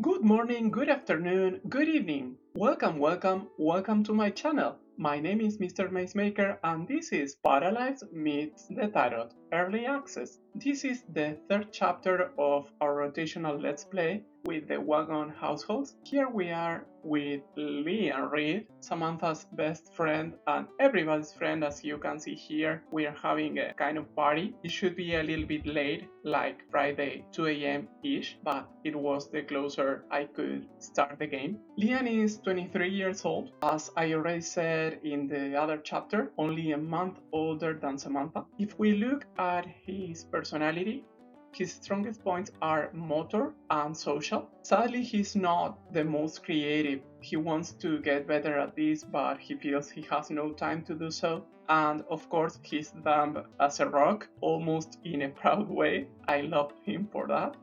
Good morning, good afternoon, good evening. Welcome to my channel. My name is Mr. Macemaker and this is Paralives Meets the Tarot Early Access. This is the third chapter of our rotational Let's Play with the Wagon households. Here we are with Lian Reed, Samantha's best friend and everybody's friend. As you can see here, we are having a kind of party. It should be a little bit late, like Friday 2 a.m. ish, but it was the closer I could start the game. Lian is 23 years old, as I already said in the other chapter, only a month older than Samantha. If we look at his personality, his strongest points are motor and social. Sadly, he's not the most creative. He wants to get better at this, but he feels he has no time to do so. And of course, he's dumb as a rock, almost in a proud way. I love him for that.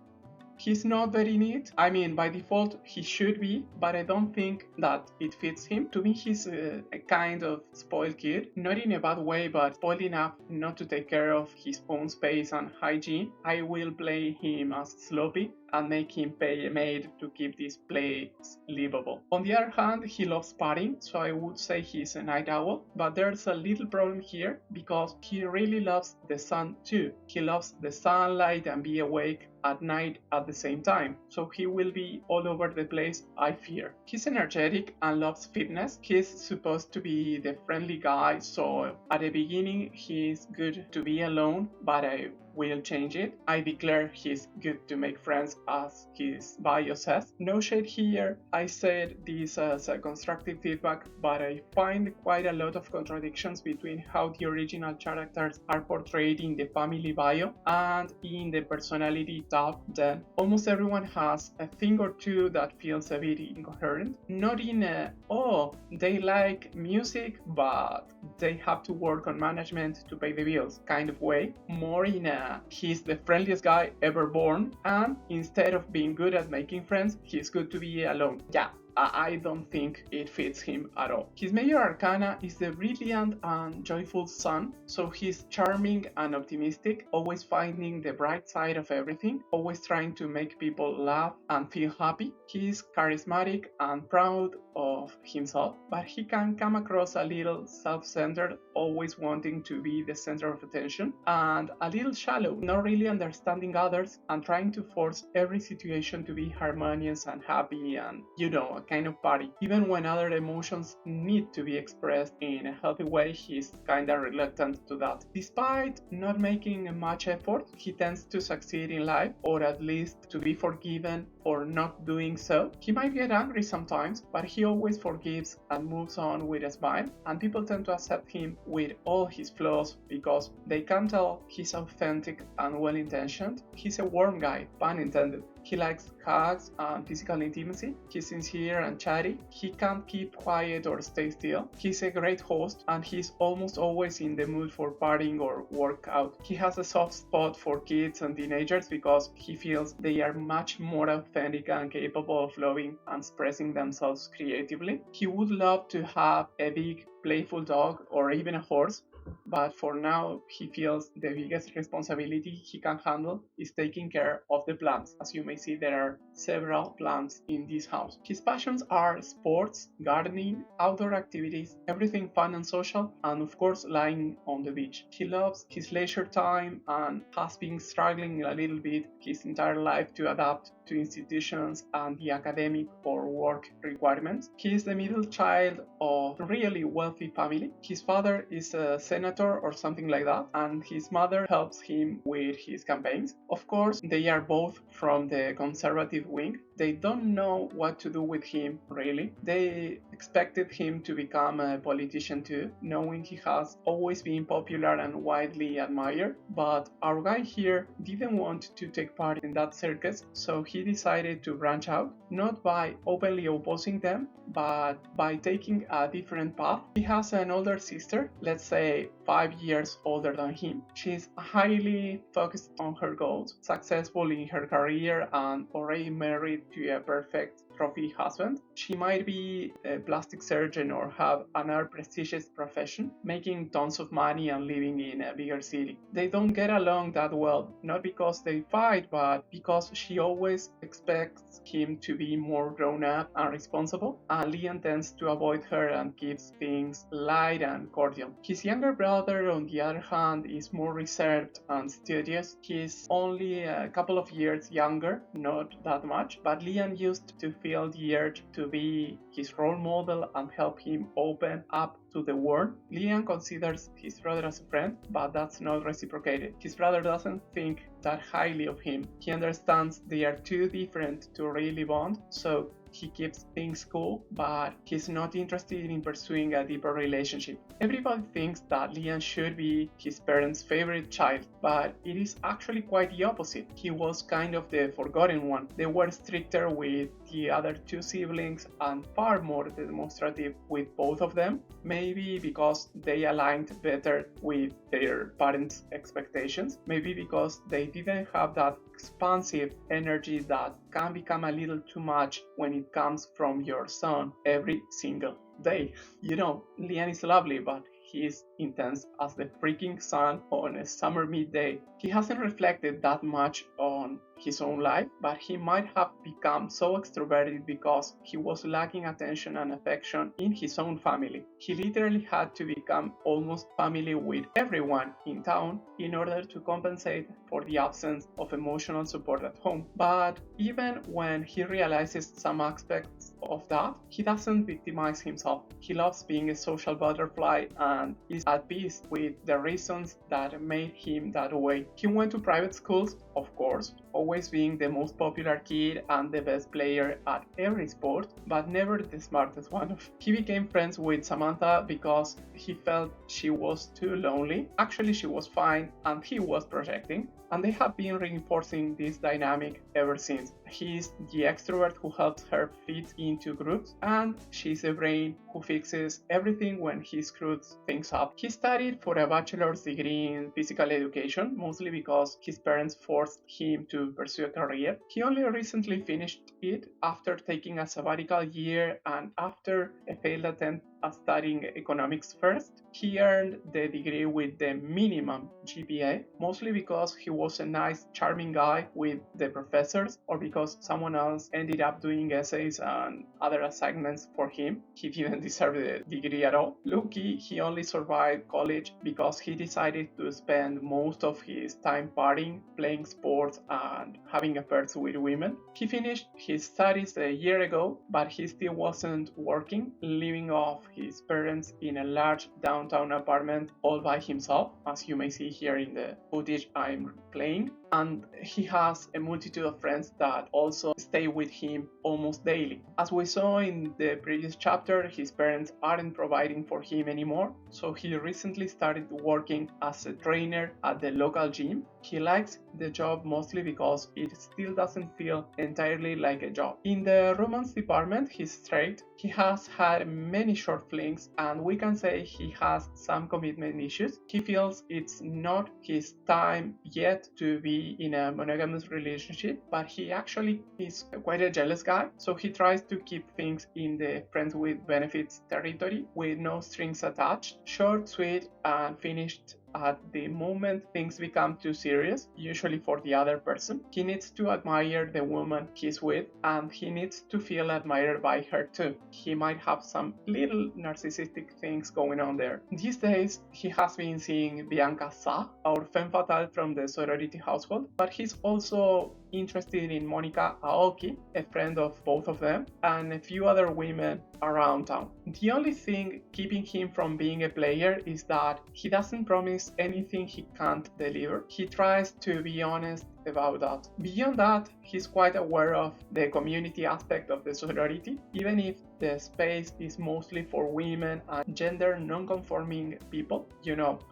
He's not very neat. I mean, by default, he should be, but I don't think that it fits him. To me, he's a kind of spoiled kid. Not in a bad way, but spoiled enough not to take care of his own space and hygiene. I will play him as sloppy and make him pay a maid to keep this place livable. On the other hand, he loves partying, so I would say he's a night owl, but there's a little problem here because he really loves the sun too. He loves the sunlight and be awake at night at the same time, so he will be all over the place, I fear. He's energetic and loves fitness. He's supposed to be the friendly guy, so at the beginning he's good to be alone, but I will change it. I declare he's good to make friends, as his bio says. No shade here, I said this as a constructive feedback, but I find quite a lot of contradictions between how the original characters are portrayed in the family bio and in the personality tab. Then almost everyone has a thing or two that feels a bit incoherent. Not in a, oh, they like music, but they have to work on management to pay the bills kind of way. More in a, he's the friendliest guy ever born, and instead of being good at making friends, he's good to be alone. Yeah, I don't think it fits him at all. His Major Arcana is the brilliant and joyful sun, so he's charming and optimistic, always finding the bright side of everything, always trying to make people laugh and feel happy. He's charismatic and proud of himself, but he can come across a little self-centered, always wanting to be the center of attention, and a little shallow, not really understanding others and trying to force every situation to be harmonious and happy and, you know, kind of party. Even when other emotions need to be expressed in a healthy way, he's kinda reluctant to that. Despite not making much effort, he tends to succeed in life, or at least to be forgiven for not doing so. He might get angry sometimes, but he always forgives and moves on with a smile, and people tend to accept him with all his flaws because they can tell he's authentic and well-intentioned. He's a warm guy, pun intended. He likes hugs and physical intimacy. He's sincere and chatty. He can't keep quiet or stay still. He's a great host and he's almost always in the mood for partying or workout. He has a soft spot for kids and teenagers because he feels they are much more authentic and capable of loving and expressing themselves creatively. He would love to have a big playful dog or even a horse, but for now he feels the biggest responsibility he can handle is taking care of the plants. As you may see, there are several plants in this house. His passions are sports, gardening, outdoor activities, everything fun and social, and of course lying on the beach. He loves his leisure time and has been struggling a little bit his entire life to adapt to institutions and the academic or work requirements. He is the middle child of a really wealthy family. His father is a senator or something like that, and his mother helps him with his campaigns. Of course, they are both from the conservative wing. They don't know what to do with him, really. They expected him to become a politician too, knowing he has always been popular and widely admired, but our guy here didn't want to take part in that circus, so he decided to branch out, not by openly opposing them, but by taking a different path. He has an older sister, let's say 5 years older than him. She's highly focused on her goals, successful in her career and already married to a perfect trophy husband. She might be a plastic surgeon or have another prestigious profession, making tons of money and living in a bigger city. They don't get along that well, not because they fight, but because she always expects him to be more grown up and responsible, and Lian tends to avoid her and keeps things light and cordial. His younger brother, on the other hand, is more reserved and studious. He's only a couple of years younger, not that much, but Lian used to feel the urge to be his role model and help him open up to the world. Lian considers his brother as a friend, but that's not reciprocated. His brother doesn't think that highly of him. He understands they are too different to really bond, so he keeps things cool, but he's not interested in pursuing a deeper relationship. Everybody thinks that Lian should be his parents' favorite child, but it is actually quite the opposite. He was kind of the forgotten one. They were stricter with the other two siblings and far more demonstrative with both of them, maybe because they aligned better with their parents' expectations, maybe because they didn't have that expansive energy that can become a little too much when it comes from your son every single day. Lian is lovely, but he is intense as the freaking sun on a summer midday. He hasn't reflected that much on his own life, but he might have become so extroverted because he was lacking attention and affection in his own family. He literally had to become almost family with everyone in town in order to compensate for the absence of emotional support at home. But even when he realizes some aspects of that, he doesn't victimize himself. He loves being a social butterfly and is at peace with the reasons that made him that way. He went to private schools, of course, always being the most popular kid and the best player at every sport, but never the smartest one. He became friends with Samantha because he felt she was too lonely. Actually, she was fine and he was projecting, and they have been reinforcing this dynamic ever since. He's the extrovert who helps her fit into groups, and she's the brain who fixes everything when he screws things up. He studied for a bachelor's degree in physical education, mostly because his parents forced him to pursue a career. He only recently finished it after taking a sabbatical year and after a failed attempt at studying economics first. He earned the degree with the minimum GPA, mostly because he was a nice, charming guy with the professors, or because someone else ended up doing essays and other assignments for him. He didn't deserve the degree at all. Low-key, he only survived college because he decided to spend most of his time partying, playing sports, and having affairs with women. He finished his studies a year ago, but he still wasn't working, living off his parents in a large downtown apartment all by himself, as you may see here in the footage I'm playing. And he has a multitude of friends that also stay with him almost daily. As we saw in the previous chapter, his parents aren't providing for him anymore, so he recently started working as a trainer at the local gym. He likes the job mostly because it still doesn't feel entirely like a job. In the romance department, he's straight. He has had many short flings, and we can say he has some commitment issues. He feels it's not his time yet to be in a monogamous relationship, but he actually is quite a jealous guy, so he tries to keep things in the friends with benefits territory with no strings attached. Short, sweet, and finished at the moment things become too serious, usually for the other person. He needs to admire the woman he's with, and he needs to feel admired by her too. He might have some little narcissistic things going on there. These days, he has been seeing Bianca Sa, our femme fatale from the sorority household, but he's also interested in Monica Aoki, a friend of both of them, and a few other women around town. The only thing keeping him from being a player is that he doesn't promise anything he can't deliver. He tries to be honest about that. Beyond that, he's quite aware of the community aspect of the sorority, even if the space is mostly for women and gender non-conforming people,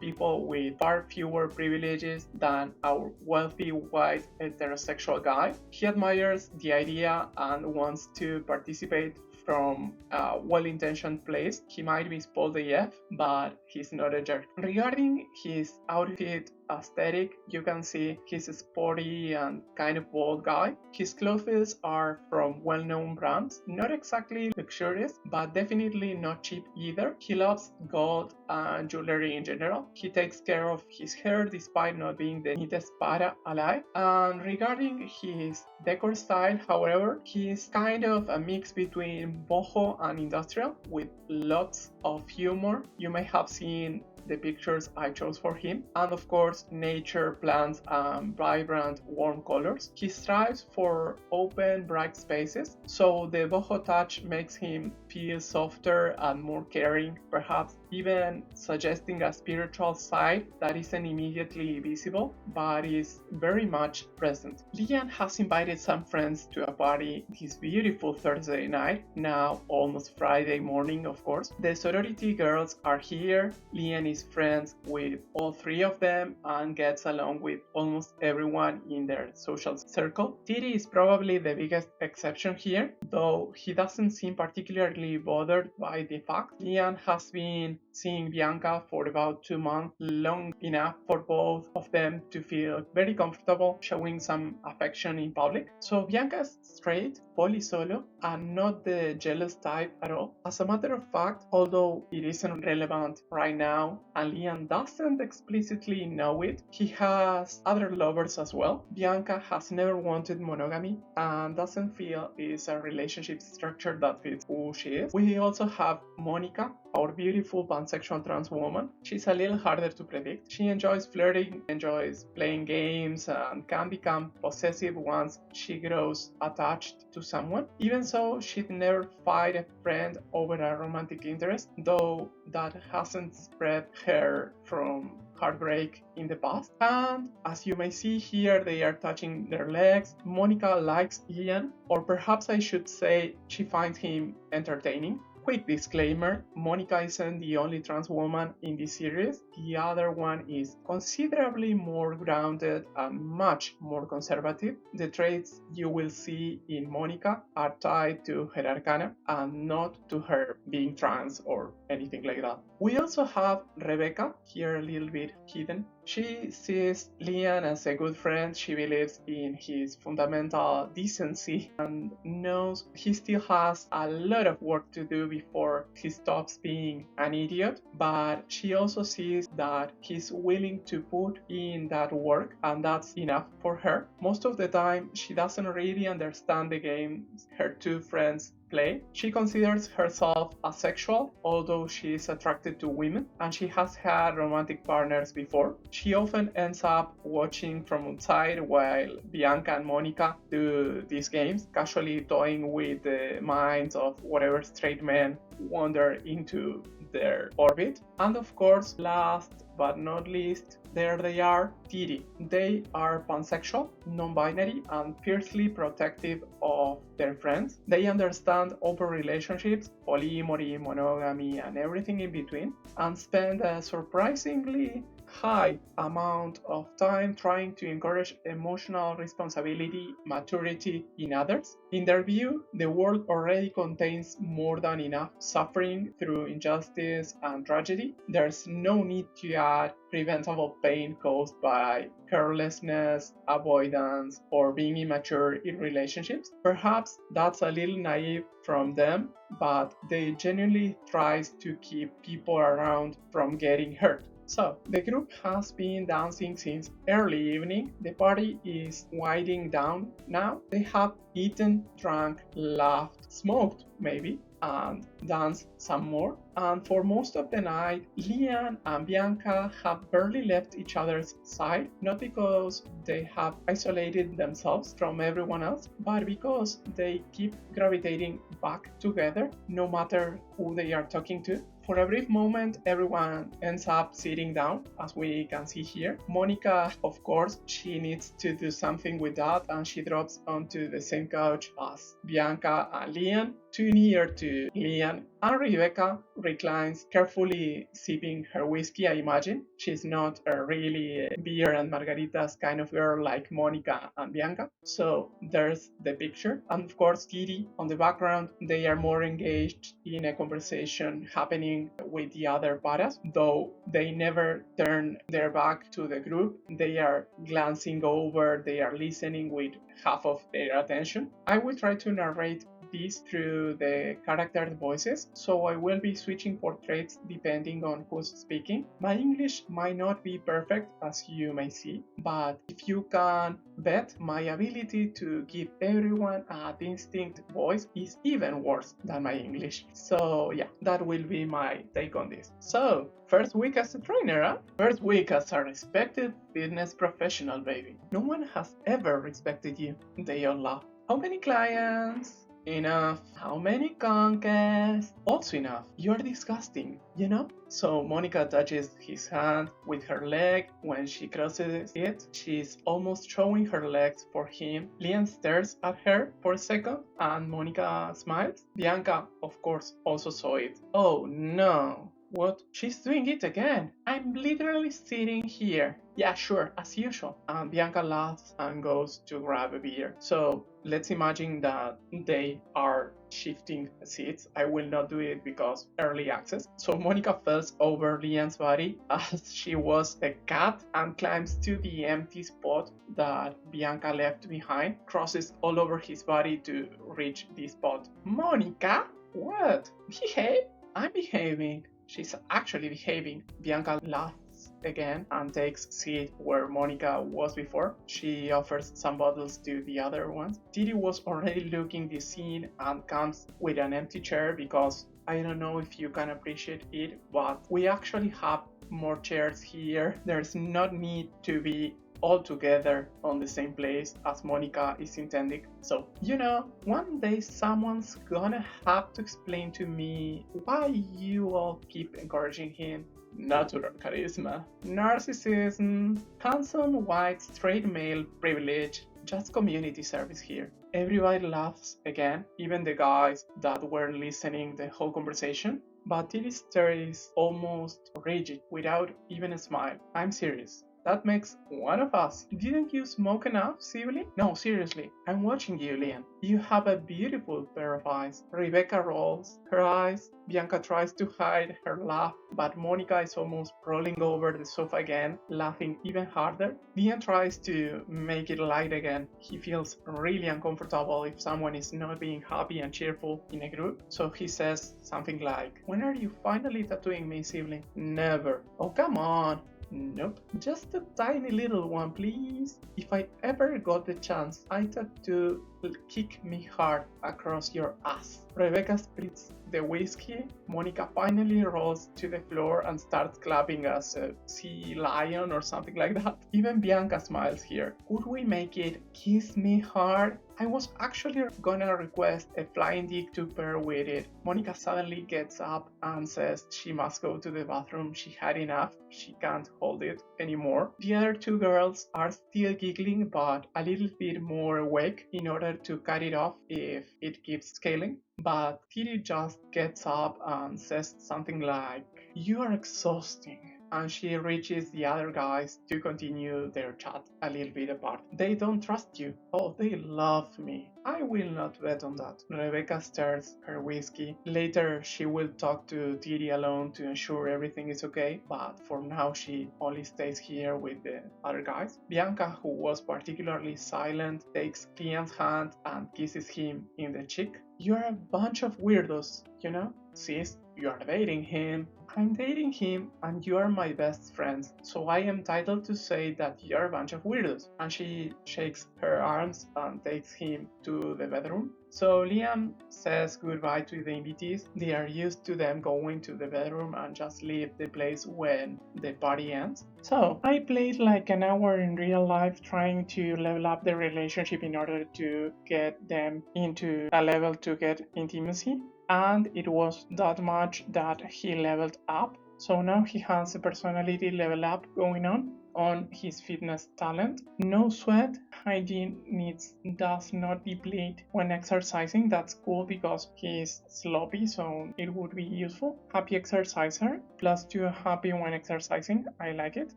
people with far fewer privileges than our wealthy white heterosexual guy. He admires the idea and wants to participate from a well-intentioned place. He might be spoiled AF, but he's not a jerk. Regarding his outfit aesthetic, you can see he's a sporty and kind of bold guy. His clothes are from well-known brands, not exactly luxurious, but definitely not cheap either. He loves gold and jewelry in general. He takes care of his hair despite not being the neatest para alive. And regarding his decor style, however, he is kind of a mix between boho and industrial with lots of humor. You may have seen the pictures I chose for him, and of course nature, plants, and vibrant warm colors. He strives for open bright spaces, so the boho touch makes him feel softer and more caring, perhaps even suggesting a spiritual side that isn't immediately visible but is very much present. Lian has invited some friends to a party this beautiful Thursday night, now almost Friday morning of course. The sorority girls are here. Lian is friends with all three of them and gets along with almost everyone in their social circle. Tiri is probably the biggest exception here, though he doesn't seem particularly bothered by the fact. Lian has been seeing Bianca for about 2 months, long enough for both of them to feel very comfortable showing some affection in public. So Bianca's straight, poly solo, and not the jealous type at all. As a matter of fact, although it isn't relevant right now and Lian doesn't explicitly know it, he has other lovers as well. Bianca has never wanted monogamy and doesn't feel it's a relationship structure that fits who she is. We also have Monica, our beautiful pansexual trans woman. She's a little harder to predict. She enjoys flirting, enjoys playing games, and can become possessive once she grows attached to someone. Even so, she'd never fight a friend over a romantic interest, though that hasn't spread her from heartbreak in the past. And as you may see here, they are touching their legs. Monica likes Lian, or perhaps I should say she finds him entertaining. Quick disclaimer, Monica isn't the only trans woman in this series. The other one is considerably more grounded and much more conservative. The traits you will see in Monica are tied to her arcana and not to her being trans or anything like that. We also have Rebecca, here a little bit hidden. She sees Lian as a good friend. She believes in his fundamental decency and knows he still has a lot of work to do before he stops being an idiot, but she also sees that he's willing to put in that work, and that's enough for her. Most of the time, she doesn't really understand the games her two friends play. She considers herself asexual, although she is attracted to women, and she has had romantic partners before. She often ends up watching from outside while Bianca and Monica do these games, casually toying with the minds of whatever straight men wander into their orbit. And of course, last but not least, there they are, Tiri. They are pansexual, non-binary, and fiercely protective of their friends. They understand open relationships, polyamory, monogamy, and everything in between, and spend a surprisingly high amount of time trying to encourage emotional responsibility, maturity in others. In their view, the world already contains more than enough suffering through injustice and tragedy. There's no need to add preventable pain caused by carelessness, avoidance, or being immature in relationships. Perhaps that's a little naive from them, but they genuinely try to keep people around from getting hurt. So, the group has been dancing since early evening. The party is winding down now. They have eaten, drank, laughed, smoked maybe, and danced some more. And for most of the night, Lian and Bianca have barely left each other's side, not because they have isolated themselves from everyone else, but because they keep gravitating back together, no matter who they are talking to. For a brief moment, everyone ends up sitting down, as we can see here. Monica, of course, she needs to do something with that, and she drops onto the same couch as Bianca and Lian. To too near to Lian, and Rebecca reclines, carefully sipping her whiskey, I imagine. She's not a really beer and margaritas kind of girl like Monica and Bianca. So there's the picture. And of course, Kitty on the background, they are more engaged in a conversation happening with the other paras, though they never turn their back to the group. They are glancing over, they are listening with half of their attention. I will try to narrate this through the character voices, so I will be switching portraits depending on who's speaking. My English might not be perfect, as you may see, but if you can bet, my ability to give everyone a distinct voice is even worse than my English. So yeah, that will be my take on this. So, first week as a trainer, huh? First week as a respected fitness professional, baby. No one has ever respected you. They all laugh. How many clients? Enough. How many conquests? Also enough. You're disgusting, you know? So Monica touches his hand with her leg. When she crosses it, she's almost showing her legs for him. Lian stares at her for a second and Monica smiles. Bianca, of course, also saw it. Oh no. What? She's doing it again. I'm literally sitting here. Yeah, sure, as usual. And Bianca laughs and goes to grab a beer. So let's imagine that they are shifting seats. I will not do it because early access. So Monica falls over Lian's body as she was a cat and climbs to the empty spot that Bianca left behind, crosses all over his body to reach this spot. Monica? What? Behave? I'm behaving. She's actually behaving. Bianca laughs again and takes seat where Monica was before. She offers some bottles to the other ones. Titi was already looking the scene and comes with an empty chair because I don't know if you can appreciate it, but we actually have more chairs here. There's not need to be all together on the same place as Monica is intending. So, you know, one day someone's gonna have to explain to me why you all keep encouraging him. Natural charisma, narcissism, handsome white straight male privilege, just community service here. Everybody laughs again, even the guys that were listening the whole conversation. But Titi's stare is almost rigid, without even a smile. I'm serious. That makes one of us. Didn't you smoke enough, Sibylle? No, seriously, I'm watching you, Lian. You have a beautiful pair of eyes. Rebecca rolls her eyes. Bianca tries to hide her laugh, but Monica is almost rolling over the sofa again, laughing even harder. Lian tries to make it light again. He feels really uncomfortable if someone is not being happy and cheerful in a group, so he says something like, "When are you finally tattooing me, Sibylle?" "Never." "Oh, come on." "Nope, just a tiny little one, please. If I ever got the chance, I'd tattoo kick me hard across your ass." Rebecca splits the whiskey. Monica finally rolls to the floor and starts clapping as a sea lion or something like that. Even Bianca smiles here. Could we make it kiss me hard? I was actually gonna request a flying dick to pair with it. Monica suddenly gets up and says she must go to the bathroom. She had enough. She can't hold it anymore. The other two girls are still giggling but a little bit more awake in order to cut it off if it keeps scaling. But Titi just gets up and says something like, "You are exhausting." And she reaches the other guys to continue their chat a little bit apart. "They don't trust you." "Oh, they love me." "I will not bet on that." Rebecca stirs her whiskey. Later, she will talk to Titi alone to ensure everything is okay, but for now she only stays here with the other guys. Bianca, who was particularly silent, takes Lian's hand and kisses him in the cheek. "You're a bunch of weirdos, you know? Sis, you are dating him." "I'm dating him and you are my best friends, so I am entitled to say that you're a bunch of weirdos." And she shakes her arms and takes him to the bedroom. So Liam says goodbye to the invitees. They are used to them going to the bedroom and just leave the place when the party ends. So I played like an hour in real life trying to level up the relationship in order to get them into a level to get intimacy. And it was that much that he leveled up. So now he has a personality level up going on. on his fitness talent. No sweat, hygiene needs does not deplete when exercising. That's cool because he is sloppy, so it would be useful. Happy exerciser, +2 happy when exercising. I like it.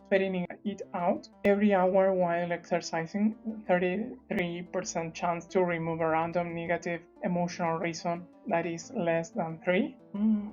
Sweating it out every hour while exercising. 33% chance to remove a random negative emotional reason that is less than 3.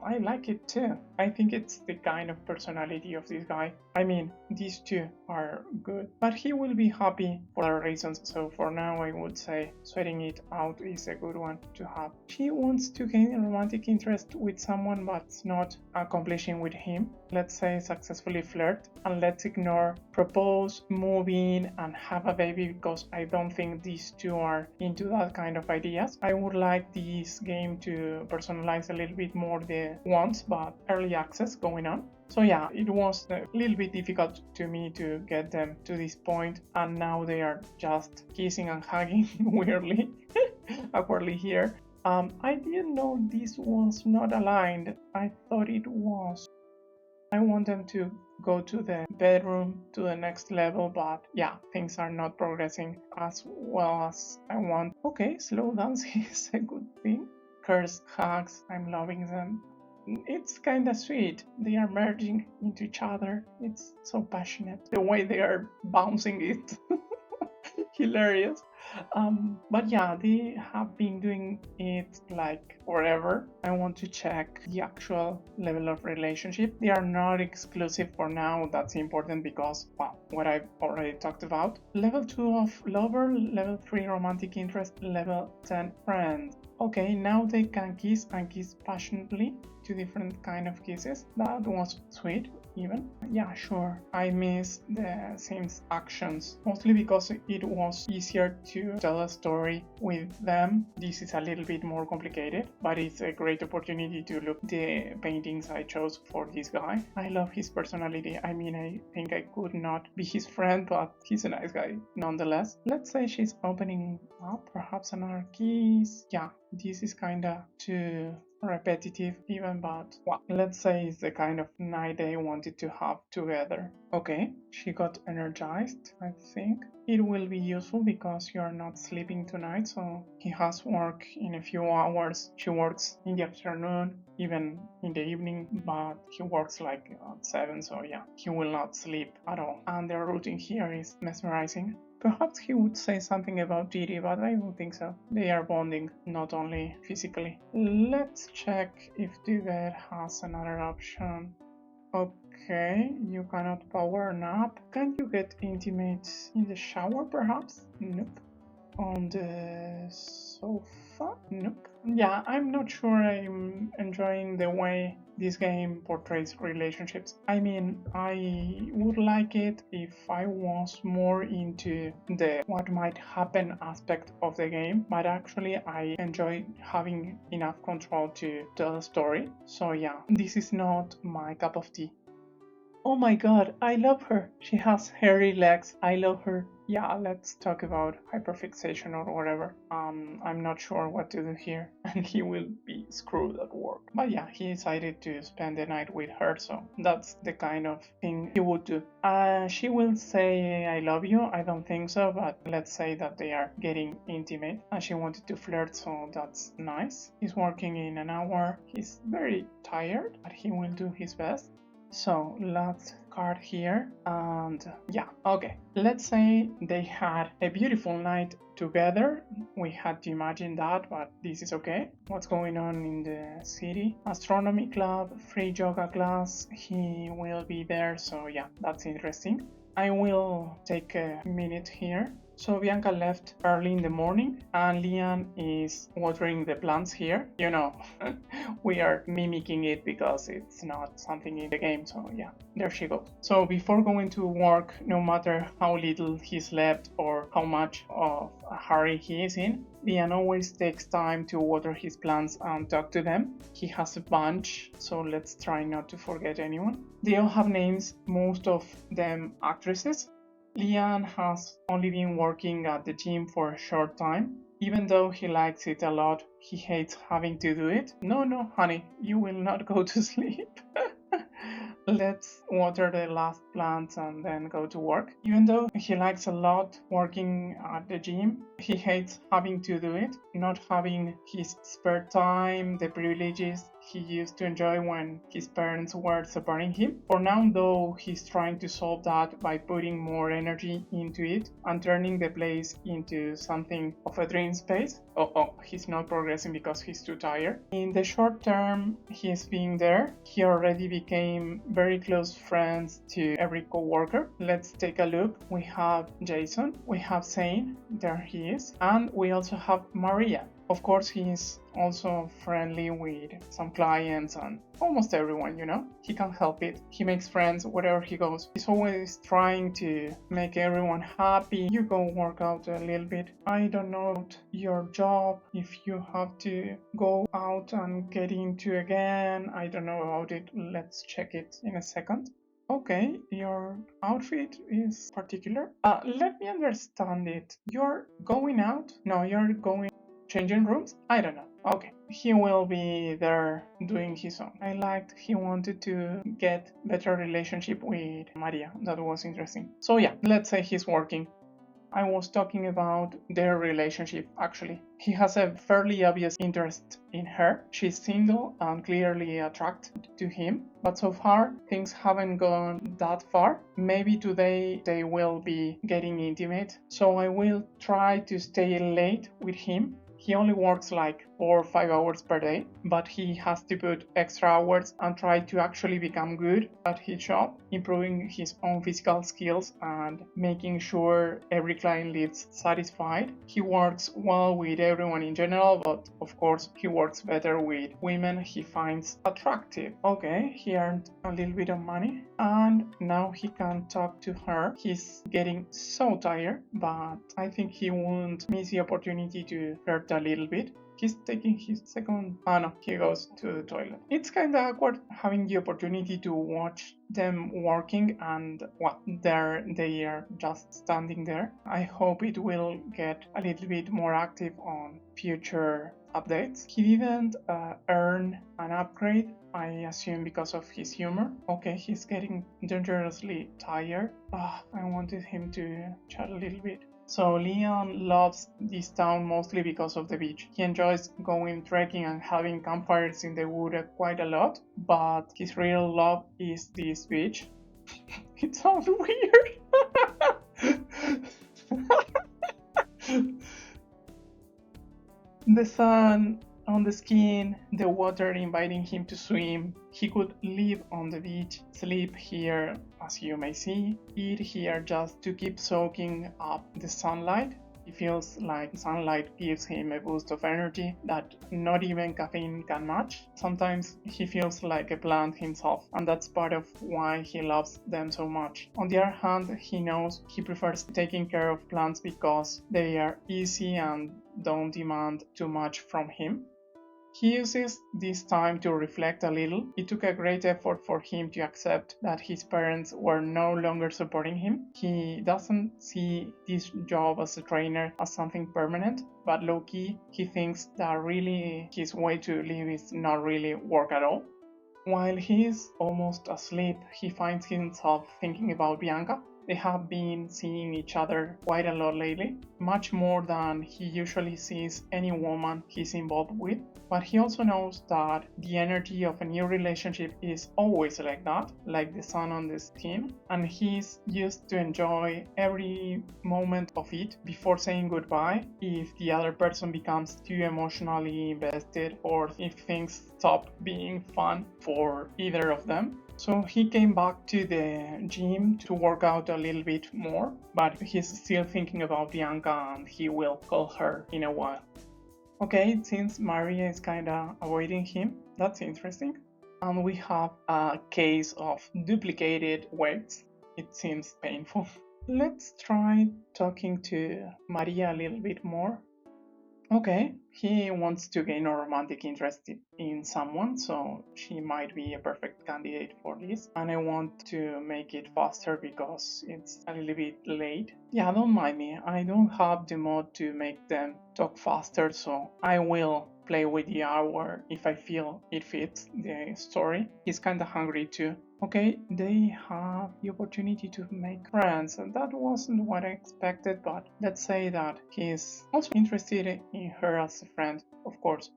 I like it too. I think it's the kind of personality of this guy. I mean, these two are good, but he will be happy for other reasons, so for now I would say sweating it out is a good one to have. She wants to gain a romantic interest with someone but's not accomplishing with him. Let's say successfully flirt, and let's ignore propose, move in, and have a baby because I don't think these two are into that kind of ideas. I would like this game to personalize a little bit more the wants, but early access going on. So yeah, it was a little bit difficult to me to get them to this point, and now they are just kissing and hugging weirdly, awkwardly here. I didn't know this was not aligned. I thought it was. I want them to go to the bedroom to the next level, but yeah, things are not progressing as well as I want. Okay, slow dance is a good thing. Cursed hugs, I'm loving them. It's kind of sweet. They are merging into each other. It's so passionate. The way they are bouncing it. Hilarious. But yeah, they have been doing it like forever. I want to check the actual level of relationship. They are not exclusive for now. That's important because, well, what I've already talked about. Level 2 of lover, level 3 romantic interest, level 10 friend. Okay, now they can kiss and kiss passionately. 2 different kind of kisses. That was sweet. Even yeah, sure, I miss the Sims actions, mostly because it was easier to tell a story with them. This is a little bit more complicated, but it's a great opportunity to look the paintings I chose for this guy. I love his personality. I mean, I think I could not be his friend, but he's a nice guy nonetheless. Let's say she's opening up, perhaps another kiss. Yeah, this is kinda too repetitive even, but well, let's say it's the kind of night they wanted to have together. Okay, she got energized. I think it will be useful because you're not sleeping tonight, so he has work in a few hours. She works in the afternoon, even in the evening, but he works like at 7, so yeah, he will not sleep at all. And their routine here is mesmerizing. Perhaps he would say something about Didi, but I don't think so. They are bonding, not only physically. Let's check if Duvet has another option. Okay, you cannot power nap. Can you get intimate in the shower, perhaps? Nope. On the sofa? Nope. Yeah, I'm not sure I'm enjoying the way this game portrays relationships. I mean, I would like it if I was more into the what might happen aspect of the game, but actually I enjoy having enough control to tell a story. So yeah, this is not my cup of tea. Oh my god, I love her. She has hairy legs. I love her. Yeah, let's talk about hyperfixation or whatever. I'm not sure what to do here, and he will be screwed at work. But yeah, he decided to spend the night with her, so that's the kind of thing he would do. She will say, I love you. I don't think so, but let's say that they are getting intimate, and she wanted to flirt, so that's nice. He's working in an hour. He's very tired, but he will do his best. So last card here, and yeah, okay, let's say they had a beautiful night together. We had to imagine that, but this is okay. What's going on in the city? Astronomy club, free yoga class, he will be there, so yeah, that's interesting. I will take a minute here. So Bianca left early in the morning and Lian is watering the plants here. You know, we are mimicking it because it's not something in the game, so yeah, there she goes. So before going to work, no matter how little he slept or how much of a hurry he is in, Lian always takes time to water his plants and talk to them. He has a bunch, so let's try not to forget anyone. They all have names, most of them actresses. Lian has only been working at the gym for a short time. Even though he likes it a lot, he hates having to do it. No, honey, you will not go to sleep. let's water the last plants and then go to work. Even though he likes a lot working at the gym, he hates having to do it, not having his spare time, the privileges he used to enjoy when his parents were supporting him. For now, though, he's trying to solve that by putting more energy into it and turning the place into something of a dream space. He's not progressing because he's too tired. In the short term, he's being there. He already became very close friends to every co-worker. Let's take a look. We have Jason, we have Zane, there he is, and we also have Maria. Of course, he's also friendly with some clients and almost everyone, you know? He can't help it. He makes friends wherever he goes. He's always trying to make everyone happy. You go work out a little bit. I don't know your job, if you have to go out and get into again. I don't know about it. Let's check it in a second. Okay, your outfit is particular. Let me understand it. You're going out? No, you're going changing rooms? I don't know. Okay, he will be there doing his own. I liked he wanted to get better relationship with Maria. That was interesting. So yeah, let's say he's working. I was talking about their relationship actually. He has a fairly obvious interest in her. She's single and clearly attracted to him, but so far things haven't gone that far. Maybe today they will be getting intimate, so I will try to stay late with him. He only works like 4 or 5 hours per day, but he has to put extra hours and try to actually become good at his job, improving his own physical skills and making sure every client leaves satisfied. He works well with everyone in general, but of course he works better with women he finds attractive. Okay, he earned a little bit of money and now he can talk to her. He's getting so tired, but I think he won't miss the opportunity to flirt a little bit. He's taking his second... no, he goes to the toilet. It's kind of awkward having the opportunity to watch them working and they are just standing there. I hope it will get a little bit more active on future updates. He didn't earn an upgrade, I assume because of his humor. Okay, he's getting dangerously tired. I wanted him to chat a little bit. So Lian loves this town mostly because of the beach. He enjoys going trekking and having campfires in the wood quite a lot, but his real love is this beach. It sounds weird. The sun on the skin, the water inviting him to swim. He could live on the beach, sleep here as you may see, eat here just to keep soaking up the sunlight. He feels like sunlight gives him a boost of energy that not even caffeine can match. Sometimes he feels like a plant himself, and that's part of why he loves them so much. On the other hand, he knows he prefers taking care of plants because they are easy and don't demand too much from him. He uses this time to reflect a little. It took a great effort for him to accept that his parents were no longer supporting him. He doesn't see this job as a trainer as something permanent, but low-key, he thinks that really his way to live is not really work at all. While he is almost asleep, he finds himself thinking about Bianca. They have been seeing each other quite a lot lately, much more than he usually sees any woman he's involved with. But he also knows that the energy of a new relationship is always like that, like the sun on the skin, and he's used to enjoy every moment of it before saying goodbye if the other person becomes too emotionally invested or if things stop being fun for either of them. So he came back to the gym to work out a little bit more, but he's still thinking about Bianca and he will call her in a while. Okay, it seems Maria is kinda avoiding him. That's interesting. And we have a case of duplicated weights. It seems painful. Let's try talking to Maria a little bit more. Okay, he wants to gain a romantic interest in someone, so she might be a perfect candidate for this. And I want to make it faster because it's a little bit late. Yeah, don't mind me. I don't have the mod to make them talk faster, so I will play with the hour if I feel it fits the story. He's kinda hungry too. Okay, they have the opportunity to make friends, and that wasn't what I expected, but let's say that he's also interested in her as a friend, of course.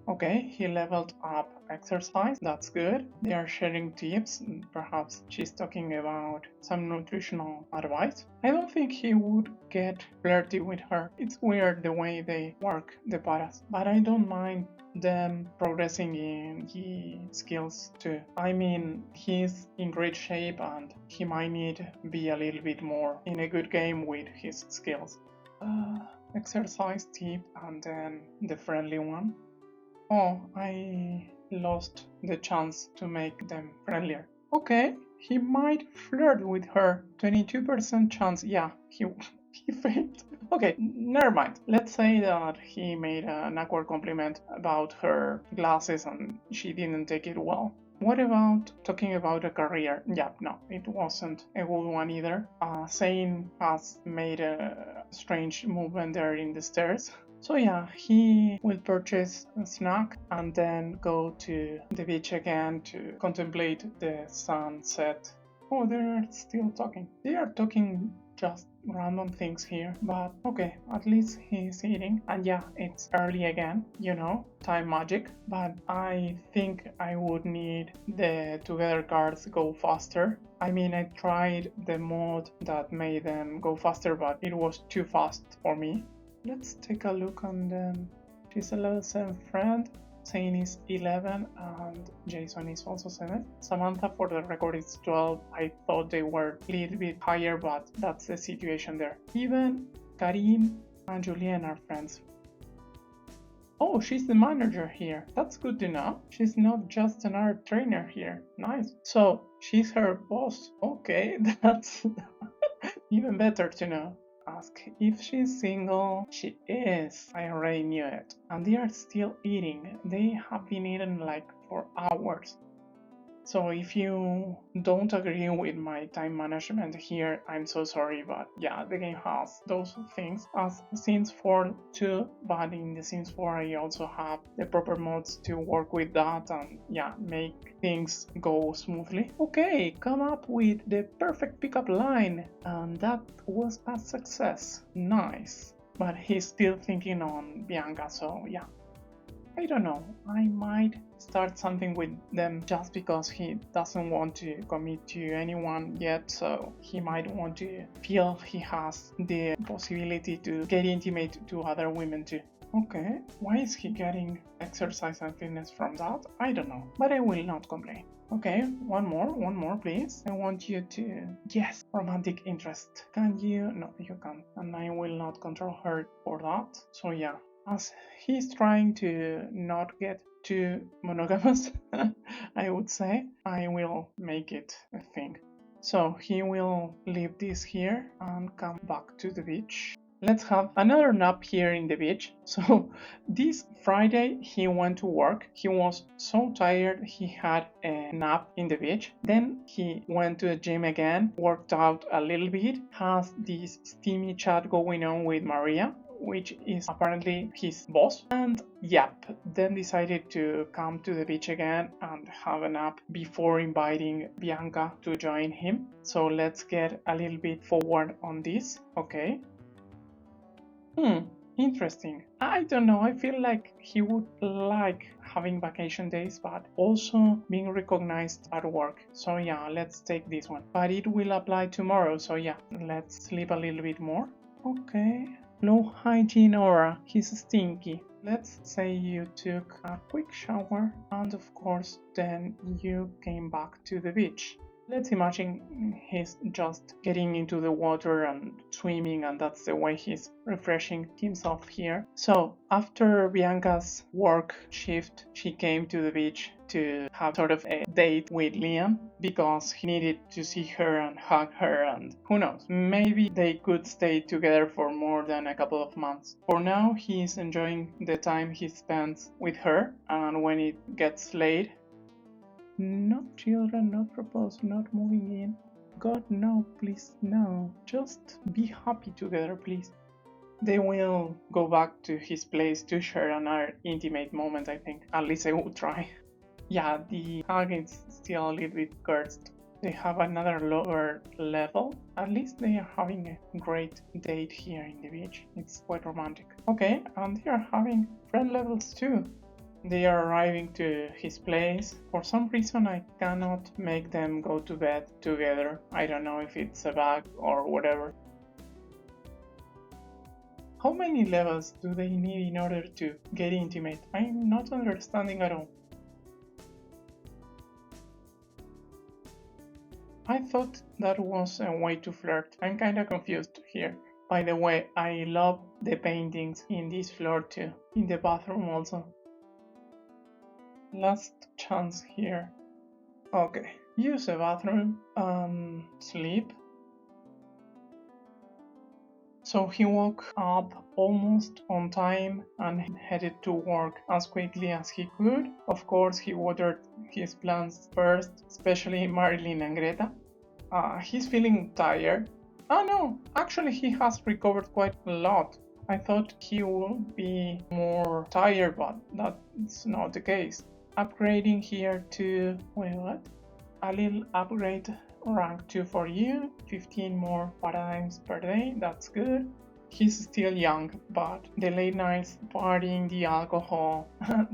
Okay, he leveled up exercise, that's good. They are sharing tips, perhaps she's talking about some nutritional advice. I don't think he would get flirty with her. It's weird the way they work, the paras, but I don't mind them progressing in the skills too. I mean, he's in great shape and he might need to be a little bit more in a good game with his skills. Exercise tip and then the friendly one. Oh, I lost the chance to make them friendlier. Okay, he might flirt with her. 22% chance. Yeah, he failed. Okay, never mind. Let's say that he made an awkward compliment about her glasses and she didn't take it well. What about talking about a career? Yeah, no, it wasn't a good one either. Zane has made a strange movement there in the stairs. So yeah, he will purchase a snack and then go to the beach again to contemplate the sunset. Oh, they're still talking. They are talking just random things here, but okay, at least he's eating. And yeah, it's early again, you know, time magic. But I think I would need the together cards go faster. I mean, I tried the mod that made them go faster, but it was too fast for me. Let's take a look on them. She's a level 7 friend. Zane is 11 and Jason is also 7. Samantha, for the record, is 12. I thought they were a little bit higher, but that's the situation there. Even Karim and Julian are friends. Oh, she's the manager here. That's good to know. She's not just an art trainer here. Nice. So, she's her boss. Okay, that's even better to know. Ask if she's single. She is. I already knew it. And they are still eating. They have been eating like for hours. So if you don't agree with my time management here, I'm so sorry, but yeah, the game has those things as Sims 4 too, but in the Sims 4 I also have the proper mods to work with that and yeah, make things go smoothly. Okay, come up with the perfect pickup line, and that was a success. Nice. But he's still thinking on Bianca, so yeah. I don't know, I might start something with them just because he doesn't want to commit to anyone yet, so he might want to feel he has the possibility to get intimate to other women too. Okay, why is he getting exercise and fitness from that? I don't know, but I will not complain. Okay, one more please. I want you to, yes, romantic interest. Can you? No, you can't, and I will not control her for that, so yeah. As he's trying to not get too monogamous, I would say, I will make it a thing. So he will leave this here and come back to the beach. Let's have another nap here in the beach. So this Friday he went to work. He was so tired he had a nap in the beach. Then he went to the gym again, worked out a little bit, has this steamy chat going on with Maria, which is apparently his boss, and yep, then decided to come to the beach again and have a nap before inviting Bianca to join him. So let's get a little bit forward on this. Okay. Interesting. I don't know, I feel like he would like having vacation days, but also being recognized at work. So yeah, let's take this one. But it will apply tomorrow, so yeah, let's sleep a little bit more. Okay. Low hygiene aura, he's stinky. Let's say you took a quick shower and of course then you came back to the beach. Let's imagine he's just getting into the water and swimming, and that's the way he's refreshing himself here. So after Bianca's work shift, she came to the beach to have sort of a date with Lian because he needed to see her and hug her, and who knows, maybe they could stay together for more than a couple of months. For now, he's enjoying the time he spends with her, and when it gets late, not children, not proposed, not moving in. God, no, please, no. Just be happy together, please. They will go back to his place to share another intimate moment, I think. At least I will try. yeah, the hug is still a little bit cursed. They have another lower level. At least they are having a great date here in the beach. It's quite romantic. Okay, and they are having friend levels too. They are arriving to his place. For some reason, I cannot make them go to bed together. I don't know if it's a bug or whatever. How many levels do they need in order to get intimate? I'm not understanding at all. I thought that was a way to flirt. I'm kinda confused here. By the way, I love the paintings in this floor too. In the bathroom also. Last chance here. Okay. Use the bathroom. Sleep. So he woke up almost on time and headed to work as quickly as he could. Of course, he watered his plants first, especially Marilyn and Greta. He's feeling tired. Oh no, actually he has recovered quite a lot. I thought he would be more tired, but that's not the case. Upgrading here to, wait, what? A little upgrade, rank 2 for you, 15 more paradigms per day, that's good. He's still young, but the late nights, partying, the alcohol,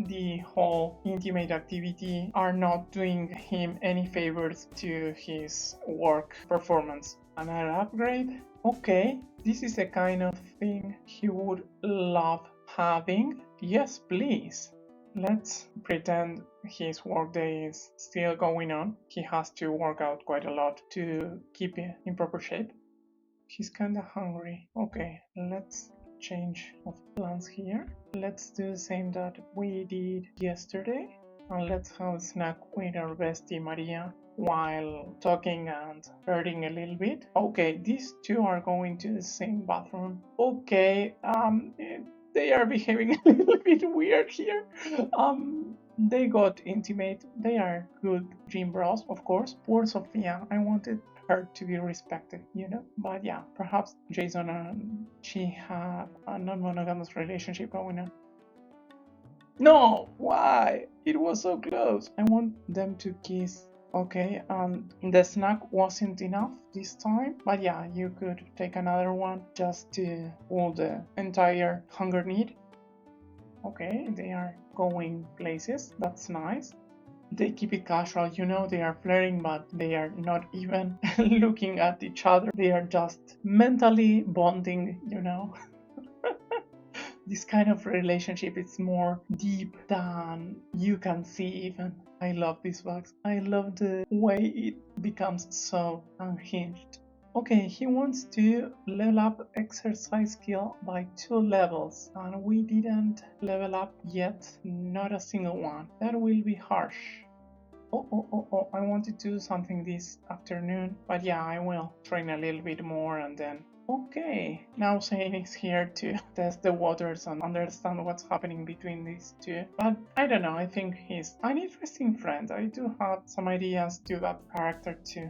the whole intimate activity are not doing him any favors to his work performance. Another upgrade? Okay, this is the kind of thing he would love having. Yes, please. Let's pretend his workday is still going on. He has to work out quite a lot to keep in proper shape. He's kinda hungry. Okay, let's change of plans here. Let's do the same that we did yesterday. And let's have a snack with our bestie Maria while talking and flirting a little bit. Okay, these two are going to the same bathroom. Okay, they are behaving a little bit weird here. They got intimate. They are good dream bros, of course. Poor Sophia. I wanted her to be respected, you know. But yeah, perhaps Jason and she have a non-monogamous relationship going on. No, why? It was so close. I want them to kiss. Okay, the snack wasn't enough this time, but yeah, you could take another one just to pull the entire hunger need. Okay, they are going places. That's nice. They keep it casual, you know, they are flirting, but they are not even looking at each other. They are just mentally bonding, you know. This kind of relationship is more deep than you can see even. I love this box. I love the way it becomes so unhinged. Okay, he wants to level up exercise skill by 2 levels, and we didn't level up yet, not a single one. That will be harsh. Oh, I wanted to do something this afternoon, but yeah, I will train a little bit more and then. Okay, now Zane is here to test the waters and understand what's happening between these two. But I don't know, I think he's an interesting friend. I do have some ideas to that character too.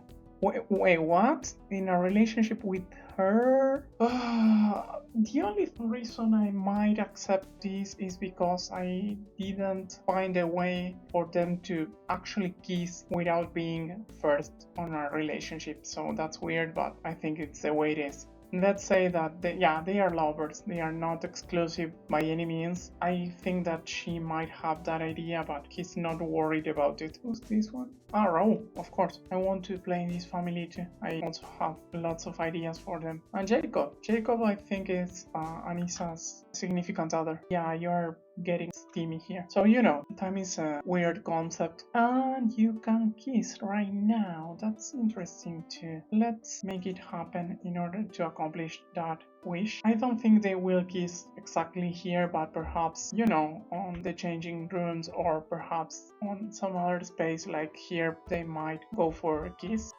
Wait, what? In a relationship with her? The only reason I might accept this is because I didn't find a way for them to actually kiss without being first on a relationship. So that's weird, but I think it's the way it is. Let's say that they are lovers. They are not exclusive by any means. I think that she might have that idea, but he's not worried about it. Who's this one? Oh, of course. I want to play in this family too. I also have lots of ideas for them. And Jacob. Jacob, I think, is Anissa's significant other. Yeah, you're getting steamy here. So, you know, time is a weird concept. And you can kiss right now. That's interesting too. Let's make it happen in order to accomplish that wish. I don't think they will kiss exactly here, but perhaps, you know, on the changing rooms or perhaps on some other space like here, they might go for a kiss.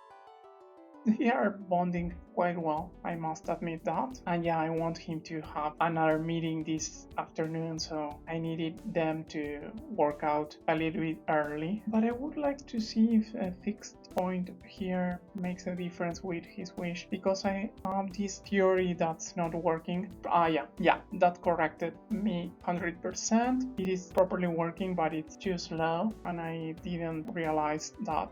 they are bonding quite well, I must admit that. And yeah, I want him to have another meeting this afternoon, so I needed them to work out a little bit early. But I would like to see if a fixed point here makes a difference with his wish, because I have this theory that's not working. Yeah, that corrected me 100%. It is properly working, but it's too slow, and I didn't realize that.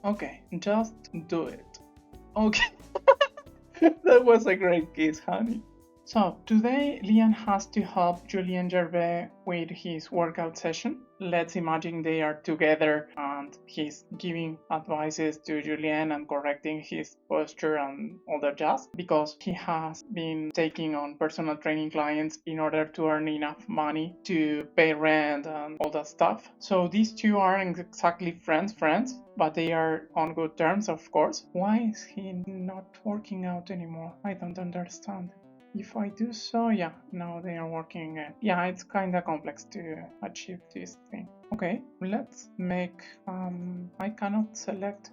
Okay, just do it. Okay. That was a great kiss, honey. So, today Lian has to help Julien Gervais with his workout session. Let's imagine they are together and he's giving advices to Julien and correcting his posture and all that jazz, because he has been taking on personal training clients in order to earn enough money to pay rent and all that stuff. So these two aren't exactly friends, but they are on good terms, of course. Why is he not working out anymore? I don't understand. If I do so, yeah, now they are working again. Yeah, it's kinda complex to achieve this thing. Okay, let's make, I cannot select,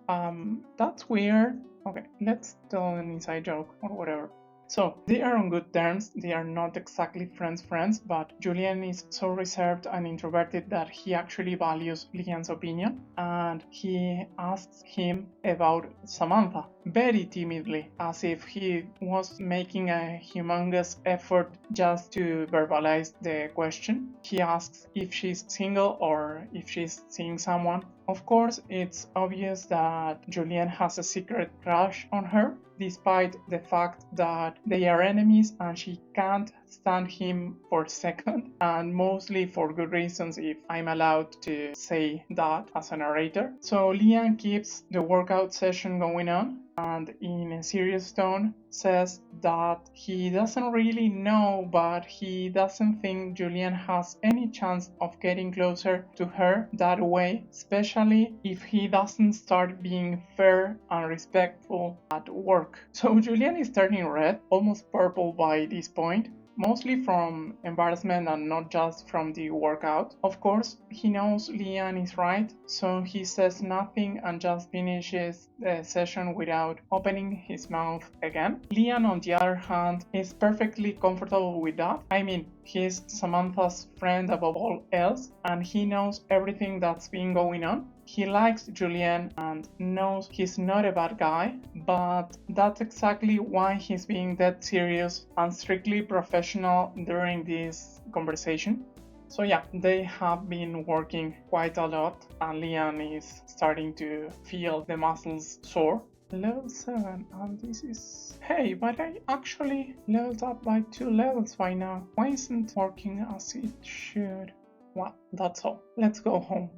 that's weird. Okay, let's tell an inside joke or whatever. So, they are on good terms, they are not exactly friends, but Julien is so reserved and introverted that he actually values Lian's opinion, and he asks him about Samantha, very timidly, as if he was making a humongous effort just to verbalize the question. He asks if she's single or if she's seeing someone. Of course, it's obvious that Julien has a secret crush on her, despite the fact that they are enemies and she can't stand him for a second, and mostly for good reasons if I'm allowed to say that as a narrator. So Lian keeps the workout session going on, and in a serious tone says that he doesn't really know, but he doesn't think Julien has any chance of getting closer to her that way, especially if he doesn't start being fair and respectful at work. So Julien is turning red, almost purple by this point, mostly from embarrassment and not just from the workout. Of course, he knows Lian is right, so he says nothing and just finishes the session without opening his mouth again. Lian, on the other hand, is perfectly comfortable with that. I mean, he's Samantha's friend above all else, and he knows everything that's been going on. He likes Julien and knows he's not a bad guy, but that's exactly why he's being dead serious and strictly professional during this conversation. So yeah, they have been working quite a lot, and Lian is starting to feel the muscles sore. Level 7, and this is... Hey, but I actually leveled up by 2 levels by now. Why isn't it working as it should? Well, that's all. Let's go home.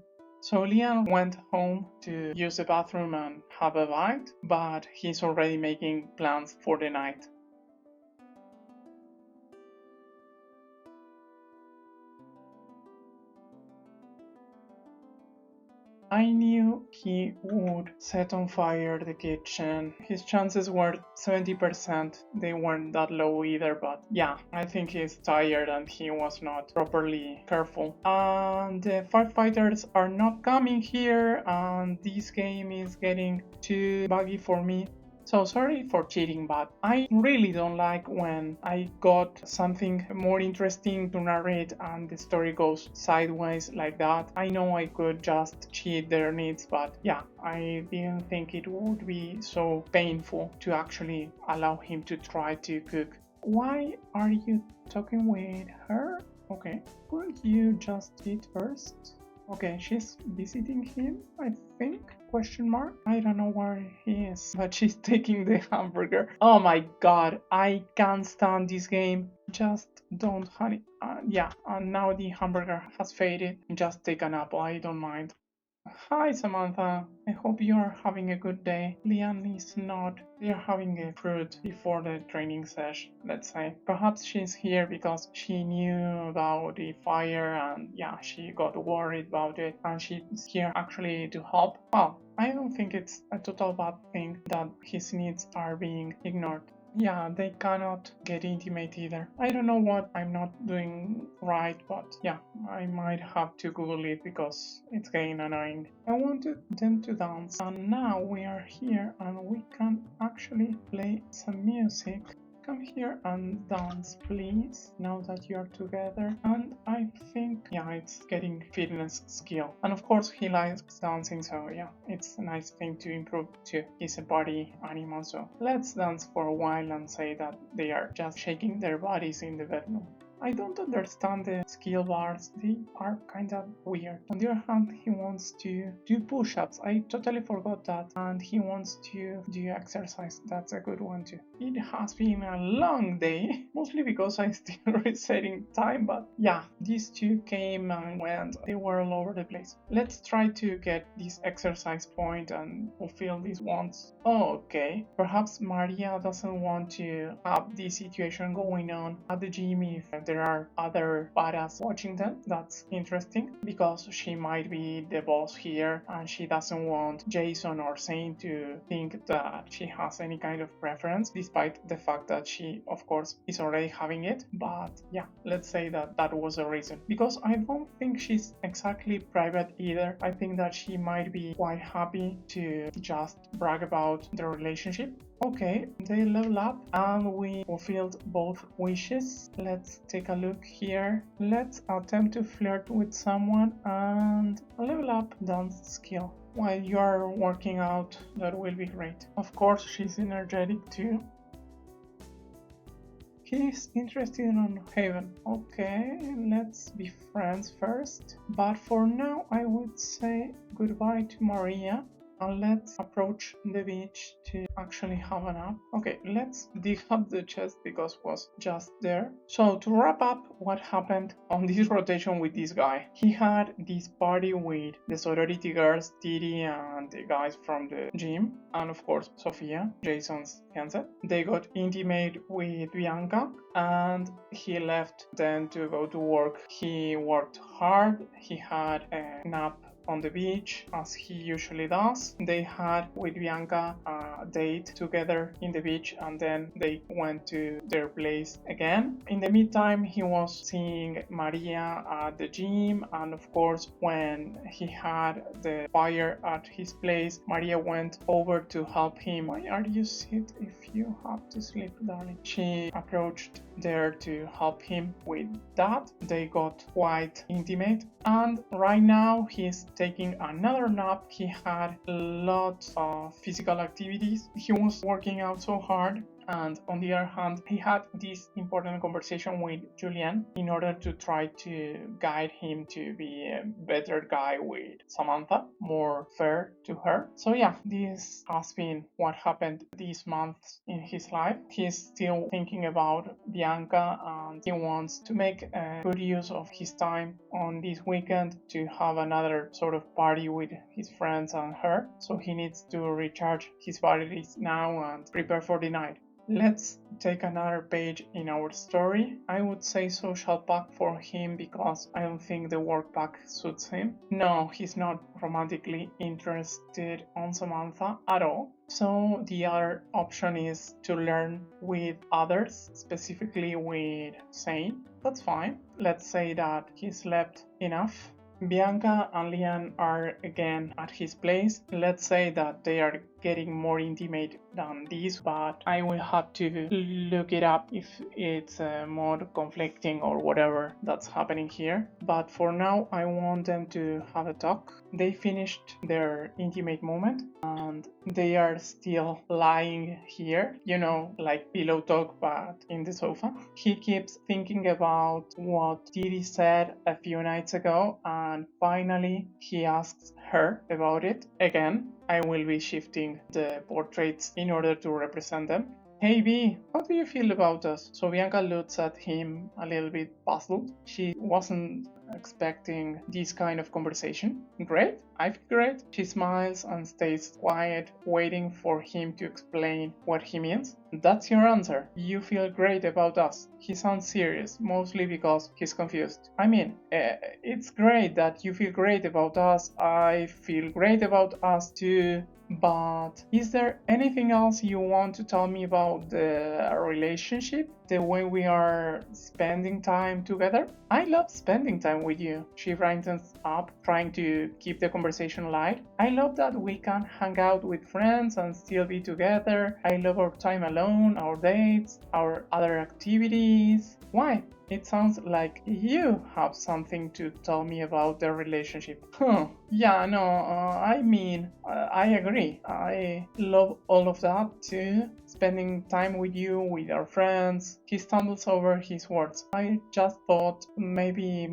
So Lian went home to use the bathroom and have a bite, but he's already making plans for the night. I knew he would set on fire the kitchen. His chances were 70%. They weren't that low either, but yeah, I think he's tired and he was not properly careful. And the firefighters are not coming here, and this game is getting too buggy for me. So sorry for cheating, but I really don't like when I got something more interesting to narrate and the story goes sideways like that. I know I could just cheat their needs, but yeah, I didn't think it would be so painful to actually allow him to try to cook. Why are you talking with her? Okay, could you just eat first? Okay, she's visiting him, I think? Question mark? I don't know where he is, but she's taking the hamburger. Oh my god, I can't stand this game. Just don't, honey. Yeah, and now the hamburger has faded. Just take an apple, I don't mind. Hi Samantha, I hope you are having a good day. Lian is not. They are having a fruit before the training session, let's say. Perhaps she's here because she knew about the fire and yeah, she got worried about it and she's here actually to help. Well, I don't think it's a total bad thing that his needs are being ignored. yeah, they cannot get intimate either. I don't know what I'm not doing right, but yeah, I might have to Google it because it's getting annoying. I wanted them to dance, and now we are here and we can actually play some music. Come here and dance, please, now that you're together. And I think, yeah, it's getting fitness skill. And of course, he likes dancing, so yeah, it's a nice thing to improve too. He's a body animal, so let's dance for a while and say that they are just shaking their bodies in the bedroom. I don't understand the skill bars, they are kind of weird. On the other hand, he wants to do push-ups. I totally forgot that. And he wants to do exercise. That's a good one too. It has been a long day, mostly because I'm still resetting time, but yeah, these two came and went. They were all over the place. Let's try to get this exercise point and fulfill these wants. Oh, okay. Perhaps Maria doesn't want to have this situation going on at the gym if there are other badass watching them. That's interesting because she might be the boss here and she doesn't want Jason or Saint to think that she has any kind of preference, despite the fact that she, of course, is already having it. But yeah, let's say that that was the reason. Because I don't think she's exactly private either. I think that she might be quite happy to just brag about the relationship. Okay, they level up and we fulfilled both wishes. Let's take a look here. Let's attempt to flirt with someone and level up dance skill. While you are working out, that will be great. Of course, she's energetic too. He's interested in Haven. Okay, let's be friends first. But for now, I would say goodbye to Maria. And let's approach the beach to actually have a nap. Okay, let's dig up the chest because it was just there. So to wrap up what happened on this rotation with this guy. He had this party with the sorority girls, Titi and the guys from the gym. And of course, Sofia, Jason's fiancé. They got intimate with Bianca and he left then to go to work. He worked hard. He had a nap on the beach as he usually does. They had with Bianca a date together in the beach and then they went to their place again. In the meantime, he was seeing Maria at the gym and of course when he had the fire at his place, Maria went over to help him. Why are you sit if you have to sleep, darling? She approached there to help him with that. They got quite intimate and right now he's taking another nap. He had a lot of physical activities. He was working out so hard. And on the other hand, he had this important conversation with Julian in order to try to guide him to be a better guy with Samantha, more fair to her. So yeah, this has been what happened this month in his life. He's still thinking about Bianca and he wants to make a good use of his time on this weekend to have another sort of party with his friends and her. So he needs to recharge his batteries now and prepare for the night. Let's take another page in our story. I would say social pack for him because I don't think the work pack suits him. No, he's not romantically interested on Samantha at all. So the other option is to learn with others, specifically with Saint. That's fine. Let's say that he slept enough. Bianca and Lian are again at his place. Let's say that they are getting more intimate than this, but I will have to look it up if it's more conflicting or whatever that's happening here. But for now, I want them to have a talk. They finished their intimate moment and they are still lying here, you know, like pillow talk, but in the sofa. He keeps thinking about what Didi said a few nights ago, and finally he asks her about it again. I will be shifting the portraits in order to represent them. Hey B, how do you feel about us? So Bianca looks at him a little bit puzzled. She wasn't expecting this kind of conversation. Great, I feel great. She smiles and stays quiet, waiting for him to explain what he means. That's your answer. You feel great about us. He sounds serious, mostly because he's confused. I mean, it's great that you feel great about us. I feel great about us too. But is there anything else you want to tell me about the relationship? The way we are spending time together? I love spending time with you. She brightens up, trying to keep the conversation light. I love that we can hang out with friends and still be together. I love our time alone, our dates, our other activities. Why? It sounds like you have something to tell me about the relationship. Yeah, no, I agree. I love all of that too. Spending time with you, with our friends. He stumbles over his words. I just thought maybe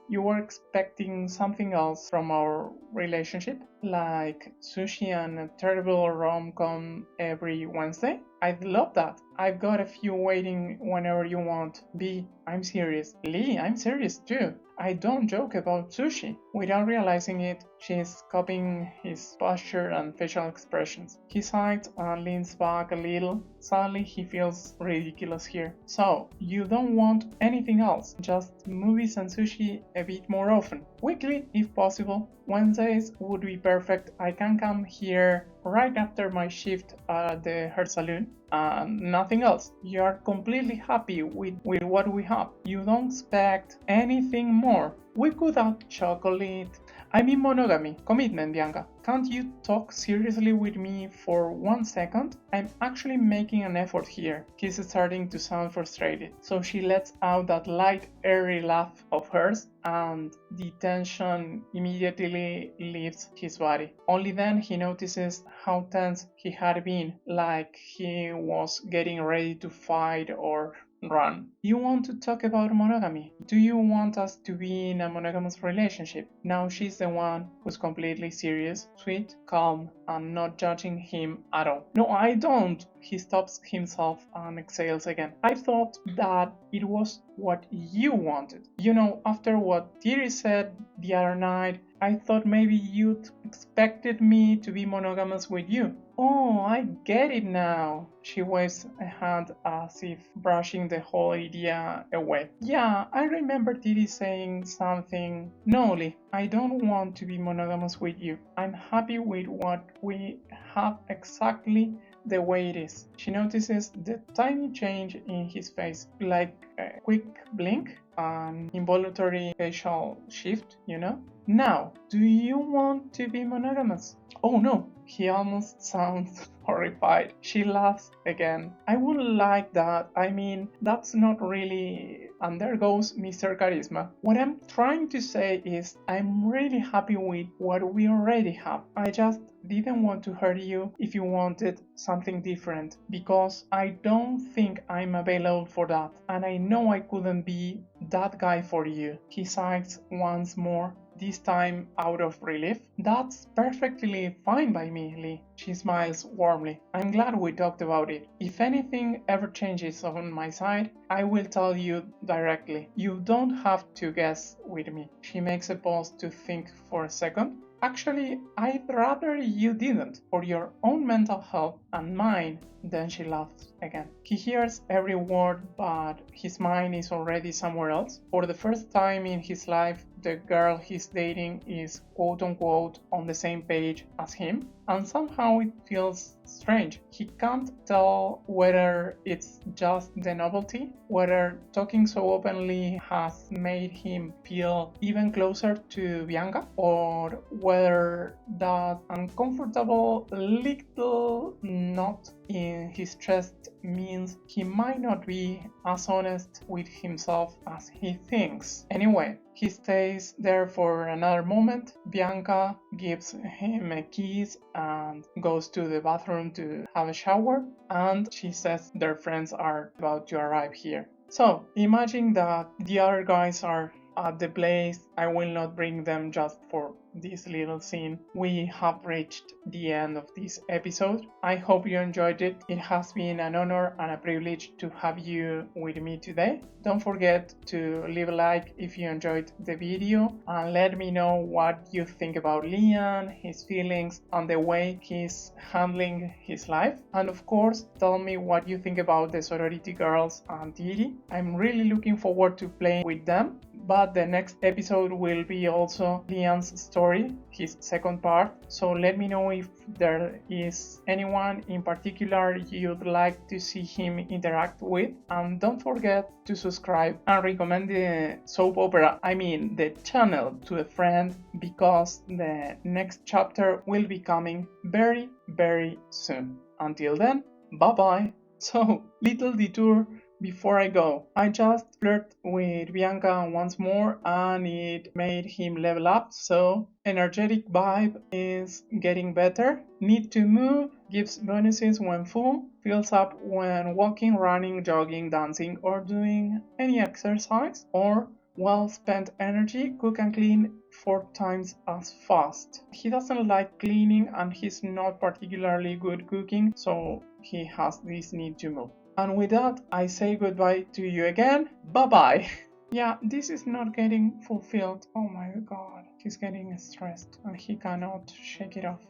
you were expecting something else from our relationship, like sushi and a terrible rom-com every Wednesday. I'd love that. I've got a few waiting whenever you want. B, I'm serious. Lee, I'm serious too. I don't joke about sushi. Without realizing it, she's copying his posture and facial expressions. He sighs and leans back a little. Suddenly he feels ridiculous here. So, you don't want anything else, just movies and sushi a bit more often. Weekly, if possible. Wednesdays would be perfect. I can come here right after my shift at the hair salon. Nothing else. You are completely happy with what we have. You don't expect anything more. We could have chocolate. I mean monogamy, commitment, Bianca. Can't you talk seriously with me for 1 second? I'm actually making an effort here. He's starting to sound frustrated, so she lets out that light, airy laugh of hers, and the tension immediately leaves his body. Only then he notices how tense he had been, like he was getting ready to fight or run. You want to talk about monogamy? Do you want us to be in a monogamous relationship? Now she's the one who's completely serious, sweet, calm, and not judging him at all. No, I don't. He stops himself and exhales again. I thought that it was what you wanted. You know, after what Thierry said the other night, I thought maybe you'd expected me to be monogamous with you. Oh, I get it now. She waves a hand as if brushing the whole idea away. Yeah, I remember Didi saying something. No, Lee, I don't want to be monogamous with you. I'm happy with what we have exactly the way it is. She notices the tiny change in his face, like a quick blink, an involuntary facial shift, you know? Now, do you want to be monogamous? Oh no, he almost sounds horrified. She laughs again. I wouldn't like that. I mean, that's not really... And there goes Mr. Charisma. What I'm trying to say is I'm really happy with what we already have. I just didn't want to hurt you if you wanted something different, because I don't think I'm available for that, and I know I couldn't be that guy for you. He sighs once more, this time out of relief. That's perfectly fine by me, Lee. She smiles warmly. I'm glad we talked about it. If anything ever changes on my side, I will tell you directly. You don't have to guess with me. She makes a pause to think for a second. Actually, I'd rather you didn't, for your own mental health and mine. Then she laughs again. He hears every word, but his mind is already somewhere else. For the first time in his life, the girl he's dating is quote-unquote on the same page as him, and somehow it feels strange. He can't tell whether it's just the novelty, whether talking so openly has made him feel even closer to Bianca, or whether that uncomfortable little knot in his chest means he might not be as honest with himself as he thinks. Anyway, he stays there for another moment. Bianca gives him a kiss and goes to the bathroom to have a shower, and she says their friends are about to arrive here. So, imagine that the other guys are at the place. I will not bring them just for this little scene. We have reached the end of this episode. I hope you enjoyed it. It has been an honor and a privilege to have you with me today. Don't forget to leave a like if you enjoyed the video, and let me know what you think about Lian, his feelings, and the way he's handling his life. And of course, tell me what you think about the sorority girls and Didi. I'm really looking forward to playing with them. but the next episode will be also Lian's story, his second part. So let me know if there is anyone in particular you'd like to see him interact with, and don't forget to subscribe and recommend the soap opera, the channel, to a friend, because the next chapter will be coming very, very soon. Until then, bye bye. So, little detour before I go. I just flirted with Bianca once more and it made him level up, so energetic vibe is getting better. Need to move, gives bonuses when full, fills up when walking, running, jogging, dancing, or doing any exercise, or well spent energy, cook and clean 4 times as fast. He doesn't like cleaning and he's not particularly good cooking, so he has this need to move. And with that, I say goodbye to you again. Bye-bye. Yeah, this is not getting fulfilled. Oh my god. He's getting stressed and he cannot shake it off.